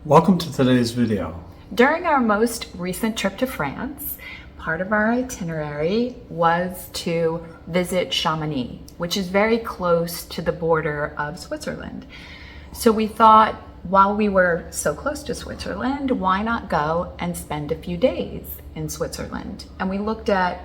Welcome to today's video. During our most recent trip to France, part of our itinerary was to visit Chamonix, which is very close to the border of Switzerland. So we thought, while we were so close to Switzerland, why not go and spend a few days in Switzerland? And we looked at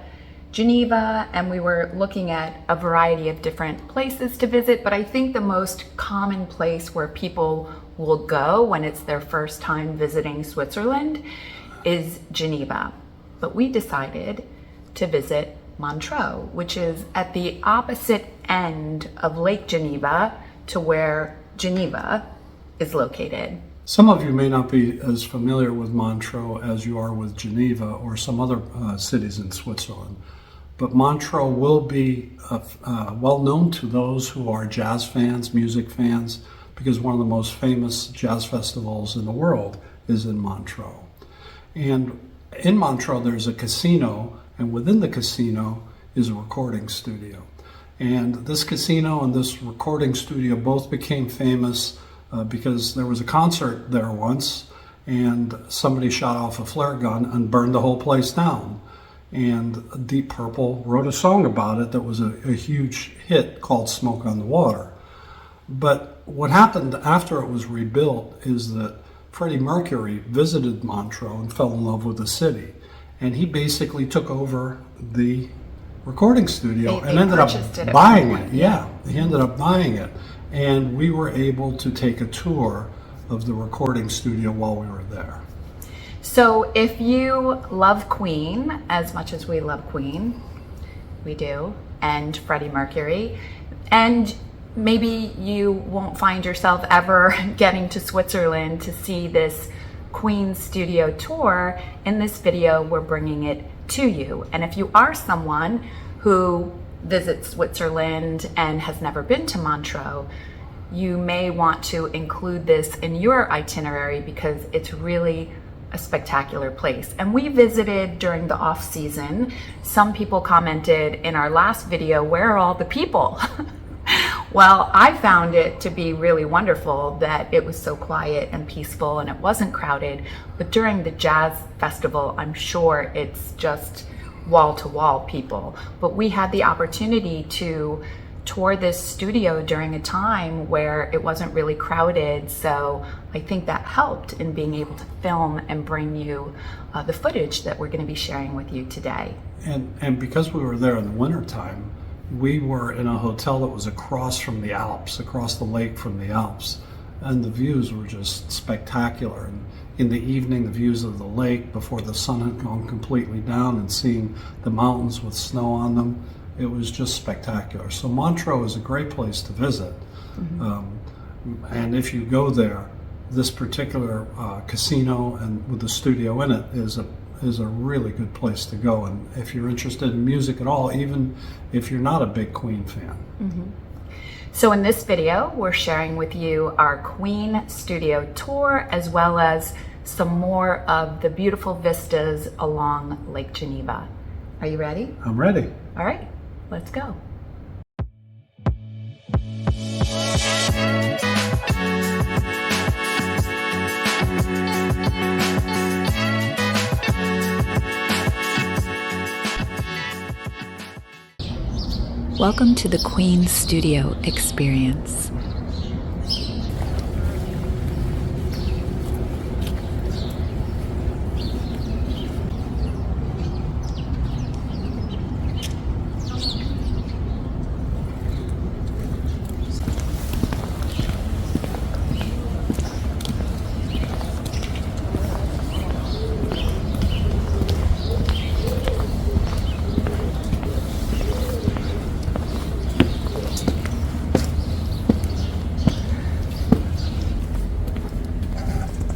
Geneva and we were looking at a variety of different places to visit, but I think the most common place where people will go when it's their first time visiting Switzerland is Geneva. But we decided to visit Montreux, which is at the opposite end of Lake Geneva to where Geneva is located. Some of you may not be as familiar with Montreux as you are with Geneva or some other cities in Switzerland. But Montreux will be well known to those who are jazz fans, music fans, because one of the most famous jazz festivals in the world is in Montreux. And in Montreux there's a casino, and within the casino is a recording studio. And this casino and this recording studio both became famous because there was a concert there once and somebody shot off a flare gun and burned the whole place down. And Deep Purple wrote a song about it that was a huge hit called Smoke on the Water. But what happened after it was rebuilt is that Freddie Mercury visited Montreux and fell in love with the city. And he basically took over the recording studio and ended up buying it. Yeah, he ended up buying it. And we were able to take a tour of the recording studio while we were there. So if you love Queen as much as we love Queen, we do, and Freddie Mercury, and maybe you won't find yourself ever getting to Switzerland to see this Queen studio tour, in this video we're bringing it to you. And if you are someone who visits Switzerland and has never been to Montreux, you may want to include this in your itinerary because it's really a spectacular place. And we visited during the off season. Some people commented in our last video, where are all the people? Well, I found it to be really wonderful that it was so quiet and peaceful and it wasn't crowded. But during the jazz festival, I'm sure it's just wall to wall people. But we had the opportunity to tour this studio during a time where it wasn't really crowded. So I think that helped in being able to film and bring you the footage that we're going to be sharing with you today. And because we were there in the wintertime, we were in a hotel that was across from the Alps, across the lake from the Alps. And the views were just spectacular. And in the evening, the views of the lake before the sun had gone completely down and seeing the mountains with snow on them, it was just spectacular. So Montreux is a great place to visit. And if you go there, this particular casino and with the studio in it is a really good place to go. And if you're interested in music at all, even if you're not a big Queen fan. So in this video, we're sharing with you our Queen studio tour, as well as some more of the beautiful vistas along Lake Geneva. Are you ready? I'm ready. All right, let's go. Welcome to the Queen Studio experience.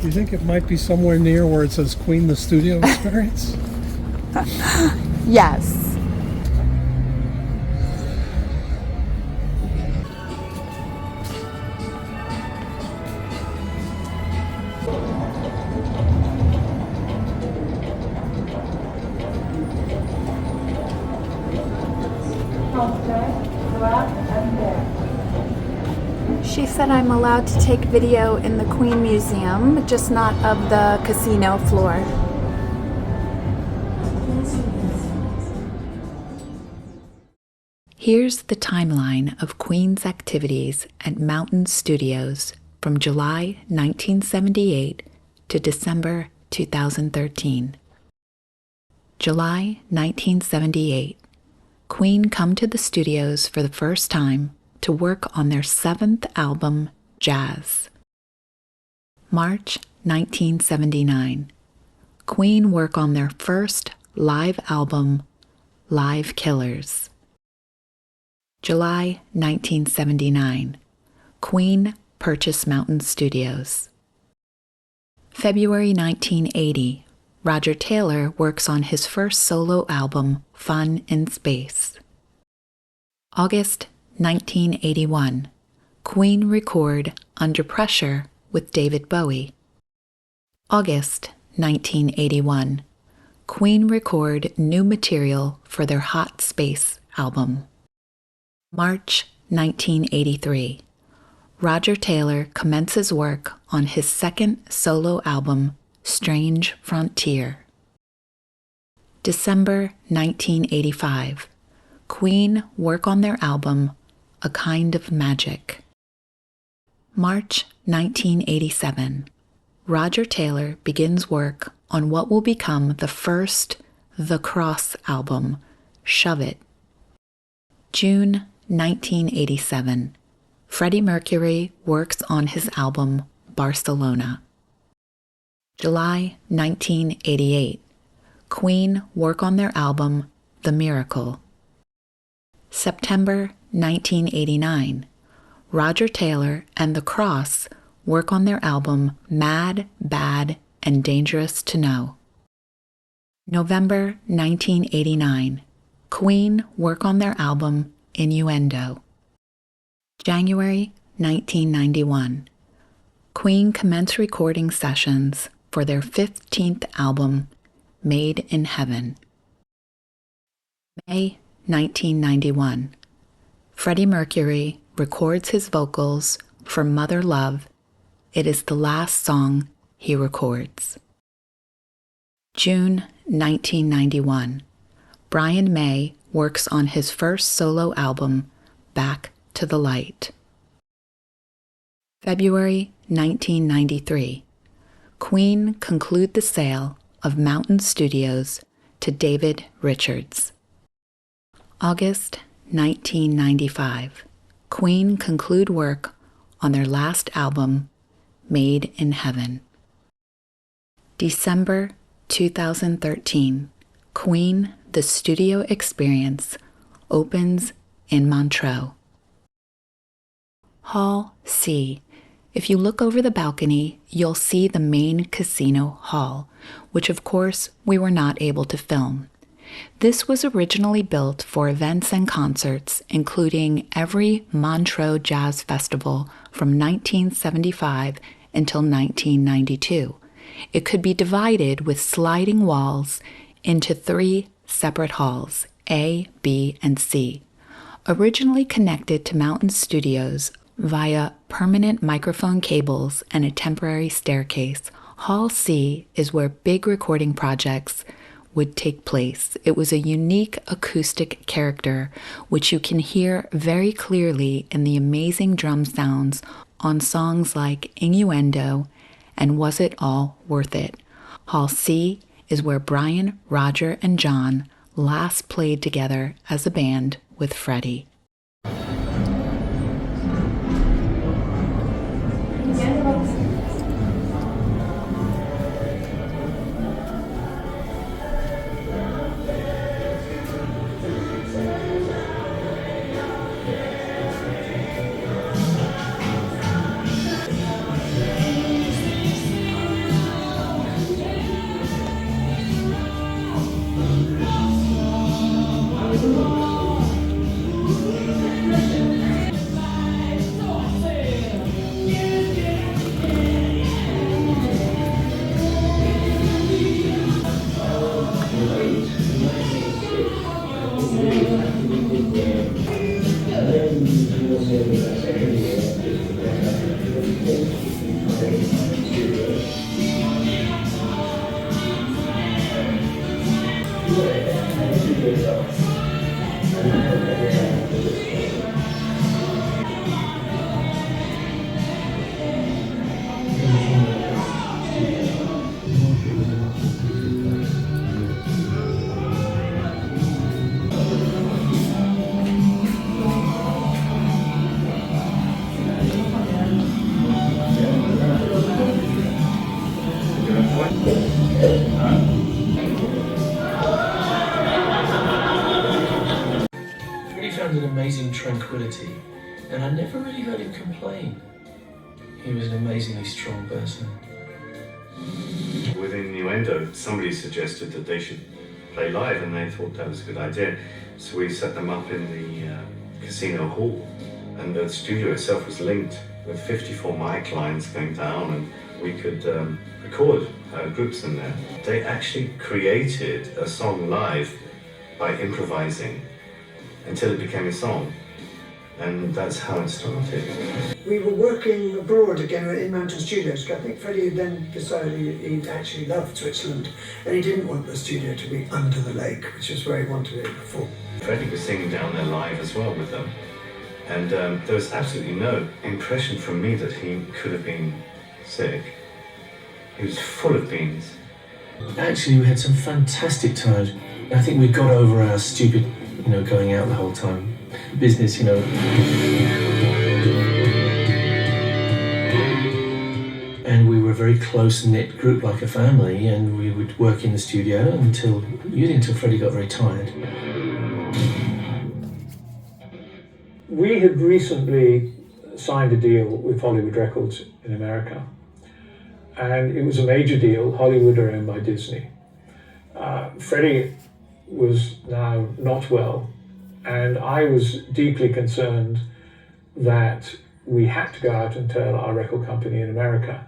Do you think it might be somewhere near where it says Queen the Studio Experience? Yes. She said said I'm allowed to take video in the Queen Museum, just not of the casino floor. Here's the timeline of Queen's activities at Mountain Studios from July 1978 to December 2013. July 1978. Queen come to the studios for the first time to work on their 7th album, Jazz. March 1979. Queen work on their first live album, Live Killers. July 1979. Queen purchase Mountain Studios. February 1980. Roger Taylor works on his first solo album, Fun in Space. August 1981. Queen record Under Pressure with David Bowie. August 1981. Queen record new material for their Hot Space album. March 1983. Roger Taylor commences work on his second solo album, Strange Frontier. December 1985. Queen work on their album, A Kind of Magic. March 1987. Roger Taylor begins work on what will become the first The Cross album, Shove It. June 1987. Freddie Mercury works on his album, Barcelona. July 1988. Queen work on their album, The Miracle. September 1989. Roger Taylor and The Cross work on their album, Mad, Bad, and Dangerous to Know. November 1989. Queen work on their album, Innuendo. January 1991. Queen commence recording sessions for their 15th album, Made in Heaven. May 1991. Freddie Mercury records his vocals for Mother Love. It is the last song he records. June 1991. Brian May works on his first solo album, Back to the Light. February 1993. Queen conclude the sale of Mountain Studios to David Richards. August 1995. Queen conclude work on their last album, Made in Heaven. December 2013. Queen, the studio experience, opens in Montreux. Hall C. If you look over the balcony, you'll see the main casino hall, which of course we were not able to film. This was originally built for events and concerts, including every Montreux Jazz Festival from 1975 until 1992. It could be divided with sliding walls into 3 separate halls, A, B, and C. Originally connected to Mountain Studios via permanent microphone cables and a temporary staircase, Hall C is where big recording projects would take place. It was a unique acoustic character, which you can hear very clearly in the amazing drum sounds on songs like Innuendo and Was It All Worth It? Hall C is where Brian, Roger, and John last played together as a band with Freddy. Freddie found an amazing tranquility, and I never really heard him complain. He was an amazingly strong person. Within Innuendo, somebody suggested that they should play live, and they thought that was a good idea. So we set them up in the casino hall, and the studio itself was linked with 54 mic lines going down, and we could record groups in there. They actually created a song live by improvising until it became a song, and that's how it started. We were working abroad again in Mountain Studios. I think Freddie had then decided he actually loved Switzerland, and he didn't want the studio to be under the lake, which is where he wanted it before. Freddie was singing down there live as well with them, and there was absolutely no impression from me that he could have been sick. He was full of beans. Actually, we had some fantastic times. I think we got over our stupid, going out the whole time business, And we were a very close-knit group, like a family, and we would work in the studio until Freddie got very tired. We had recently signed a deal with Hollywood Records in America, and it was a major deal. Hollywood are owned by Disney. Freddie was now not well, and I was deeply concerned that we had to go out and tell our record company in America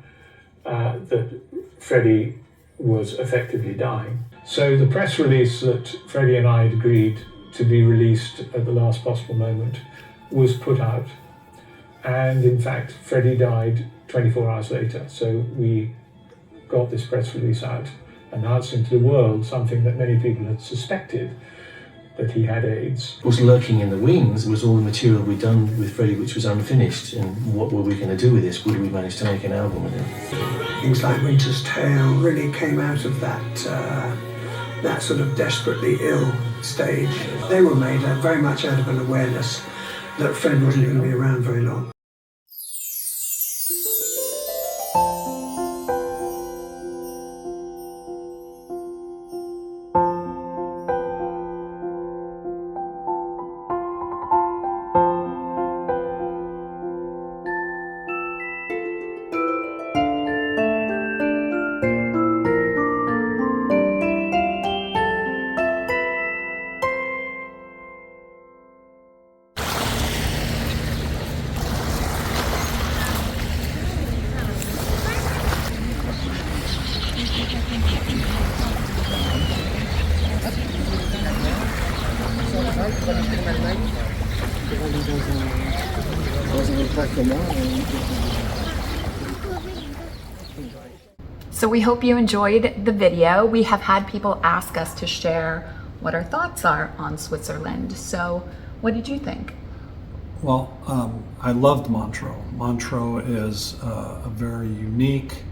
that Freddie was effectively dying. So the press release that Freddie and I had agreed to be released at the last possible moment was put out, and in fact Freddie died 24 hours later. So we got this press release out announcing to the world something that many people had suspected, that he had AIDS. Of course, lurking in the wings was all the material we'd done with Freddie, which was unfinished, and what were we going to do with this? Would we manage to make an album with him? Things like Winter's Tale really came out of that sort of desperately ill stage. They were made very much out of an awareness that Fred wasn't going to be around very long. So we hope you enjoyed the video. We have had people ask us to share what our thoughts are on Switzerland. So what did you think? Well, I loved Montreux. Montreux is a very unique,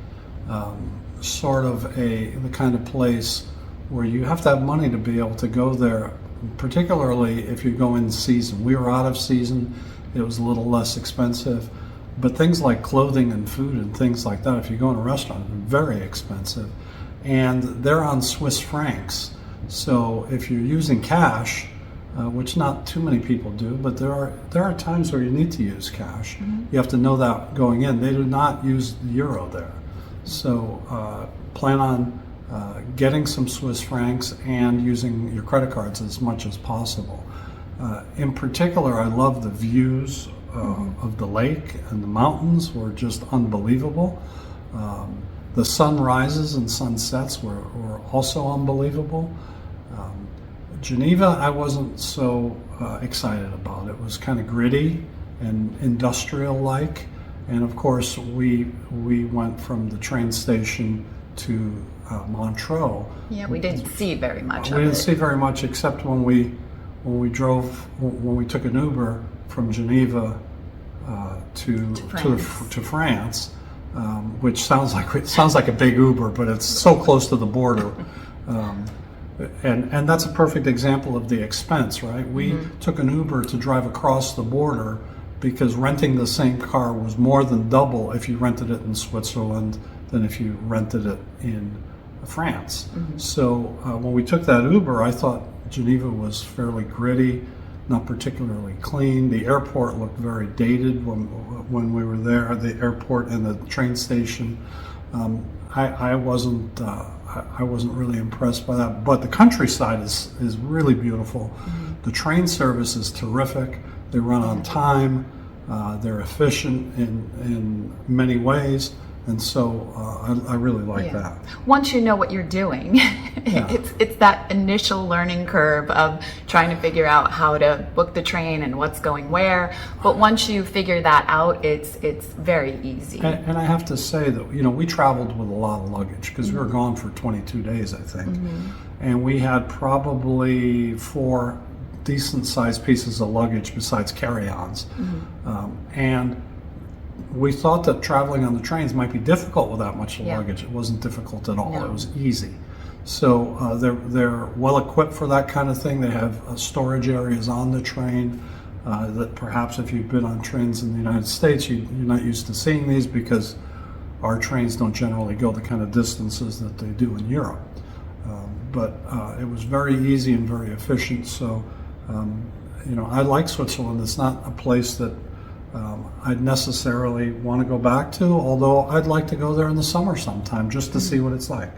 sort of the kind of place where you have to have money to be able to go there, particularly if you go in season. We were out of season, it was a little less expensive, but things like clothing and food and things like that, if you go in a restaurant, they're very expensive. And they're on Swiss francs. So if you're using cash, which not too many people do, but there are times where you need to use cash. Mm-hmm. You have to know that going in. They do not use the euro there. So plan on getting some Swiss francs and using your credit cards as much as possible. In particular, I love the views of the lake, and the mountains were just unbelievable. The sunrises and sunsets were also unbelievable. Geneva, I wasn't so excited about. It was kind of gritty and industrial-like, and of course we went from the train station to Montreux. Yeah, we didn't see very much We of didn't it. see very much except when we took an Uber from Geneva to France, which sounds like a big Uber, but it's so close to the border. And that's a perfect example of the expense, right? We took an Uber to drive across the border because renting the same car was more than double if you rented it in Switzerland than if you rented it in France. So when we took that Uber, I thought Geneva was fairly gritty, not particularly clean. The airport looked very dated when we were there. The airport and the train station. I wasn't really impressed by that. But the countryside is really beautiful. The train service is terrific. They run on time. They're efficient in many ways. And so I really like that. Once you know what you're doing, it's that initial learning curve of trying to figure out how to book the train and what's going where. But once you figure that out, it's very easy. And I have to say that, we traveled with a lot of luggage because we were gone for 22 days, I think. And we had probably 4 decent-sized pieces of luggage besides carry-ons. And we thought that traveling on the trains might be difficult with that much luggage. It wasn't difficult at all. No. It was easy. So they're well equipped for that kind of thing. They have storage areas on the train that perhaps if you've been on trains in the United States, you're not used to seeing these because our trains don't generally go the kind of distances that they do in Europe. But it was very easy and very efficient. So, I like Switzerland. It's not a place that I'd necessarily want to go back to, although I'd like to go there in the summer sometime just to see what it's like.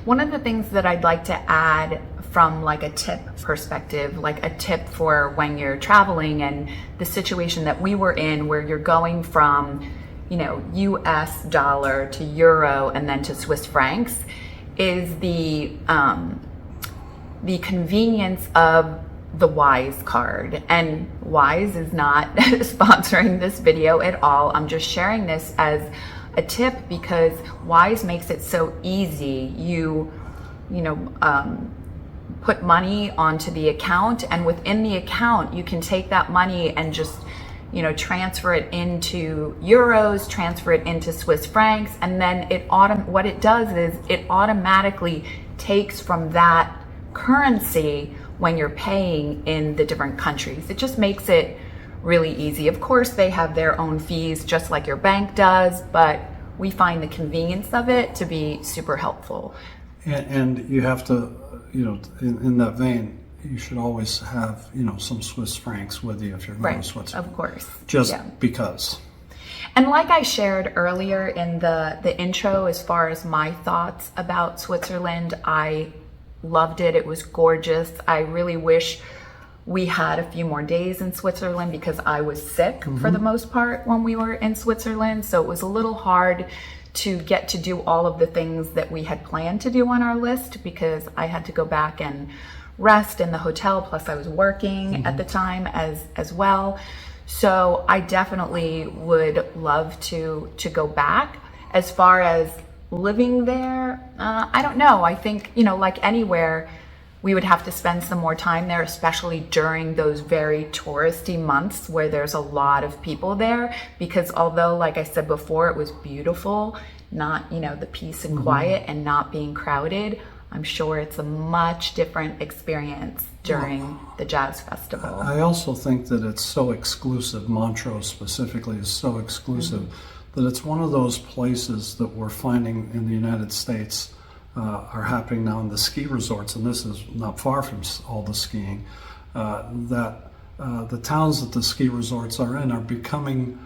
One of the things that I'd like to add from like a tip perspective, like a tip for when you're traveling and the situation that we were in where you're going from, US dollar to euro and then to Swiss francs, is the convenience of the Wise card. And Wise is not sponsoring this video at all. I'm just sharing this as a tip because Wise makes it so easy. You put money onto the account, and within the account you can take that money and just transfer it into euros, transfer it into Swiss francs, and then what it does is it automatically takes from that currency when you're paying in the different countries. It just makes it really easy. Of course, they have their own fees just like your bank does, but we find the convenience of it to be super helpful. And you have to, in that vein, you should always have, some Swiss francs with you if you're going to Switzerland. Of course. Just because. And like I shared earlier in the intro, as far as my thoughts about Switzerland, I loved it. It was gorgeous. I really wish we had a few more days in Switzerland because I was sick for the most part when we were in Switzerland. So it was a little hard to get to do all of the things that we had planned to do on our list because I had to go back and rest in the hotel. Plus I was working at the time as well. So I definitely would love to go back. As far as living there, I don't know. I think, like anywhere, we would have to spend some more time there, especially during those very touristy months where there's a lot of people there. Because although, like I said before, it was beautiful, not, the peace and quiet and not being crowded, I'm sure it's a much different experience during the jazz festival. I also think that it's so exclusive. Montreux specifically is so exclusive that it's one of those places that we're finding in the United States are happening now in the ski resorts, and this is not far from all the skiing, that the towns that the ski resorts are in are becoming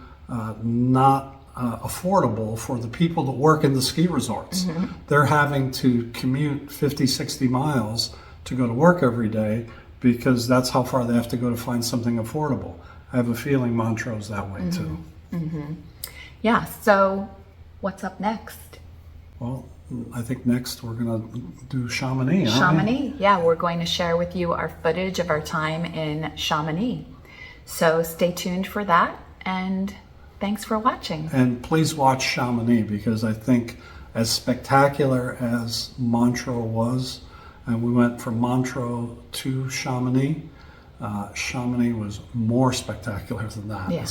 not affordable for the people that work in the ski resorts. They're having to commute 50, 60 miles to go to work every day because that's how far they have to go to find something affordable. I have a feeling Montreux's that way too. Yeah, so what's up next? Well, I think next we're going to do Chamonix. Chamonix, yeah, we're going to share with you our footage of our time in Chamonix. So stay tuned for that, and thanks for watching. And please watch Chamonix because I think as spectacular as Montreux was, and we went from Montreux to Chamonix. Chamonix was more spectacular than that. Yeah.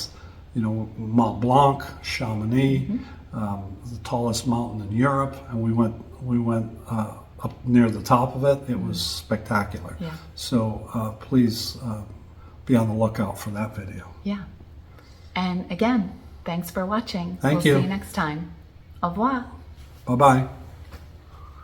You know, Mont Blanc, Chamonix, the tallest mountain in Europe, and we went up near the top of it. It was spectacular. Yeah. So please be on the lookout for that video. Yeah. And again, thanks for watching. Thank we'll you. see you next time. Au revoir. Bye-bye.